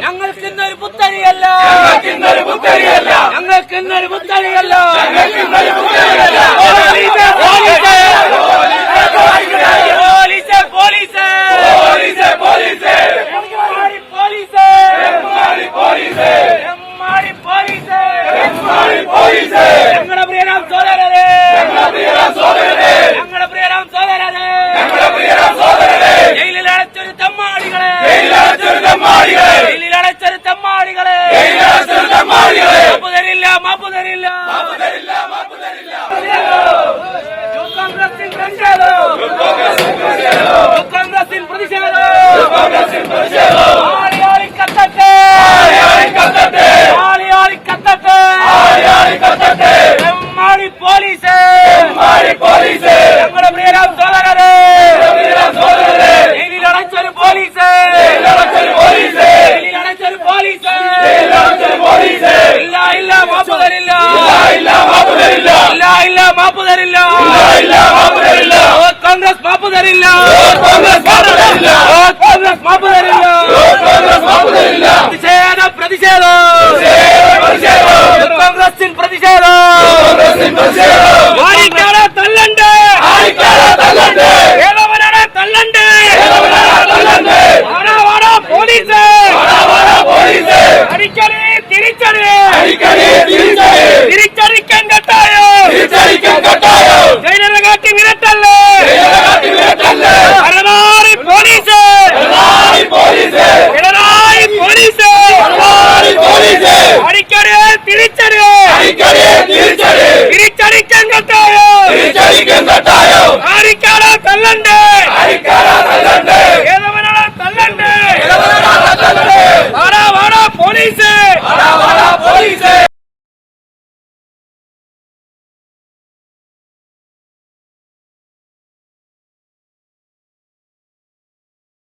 ഞങ്ങൾക്കിന്നൊരു പുത്തരിയല്ല, ഞങ്ങൾക്കിന്നൊരു പുത്തരിയല്ല. ഞങ്ങളുടെ പ്രിയരാം സോദരരെ, ഞങ്ങളുടെ പ്രിയരാം സോദരരെ, ജയിലിൽ അടച്ചൊരു തെമ്മാടികളെ, ജയിലിലടച്ചൊരു തെമ്മാടികളെ, മാപ്പ് തരില്ല. കോൺഗ്രസിൽ പ്രതിഷേധം, ആളിയാളി കത്തട്ടെ, തെമ്മാടി പോലീസ്, ഞങ്ങളുടെ പ്രിയരാം സോദരരെ, ജയിലിലടച്ചൊരു പോലീസ്, ജയിലിലടച്ചൊരു പോലീസ്. ഇല്ല മാപ്പ് തരില്ല, ഇല്ല മാപ്പ് തരില്ല. കോൺഗ്രസ് മാപ്പ് തരില്ല, കോൺഗ്രസ് മാപ്പ് തരില്ല. പ്രതിഷേധം, കോൺഗ്രസിൻ പ്രതിഷേധം. ആരിക്കാണ് തല്ലണ്ട്, ഏതവനാണ് തല്ലണ്ട്. വാടാ പോലീസ്, അടിക്കടി തിരിച്ചടി, തിരിച്ചടിക്കാൻ കെട്ടായോ, ജയിലറെ കാട്ടി വിരട്ടല്ലേ. പിണറായി പോലീസ്, പിണറായി പോലീസ്, അടിക്കടി തിരിച്ചടി, തിരിച്ചടിക്കാൻ കെട്ടായോ, ആരിക്കാണ് തല്ലണ്ട്.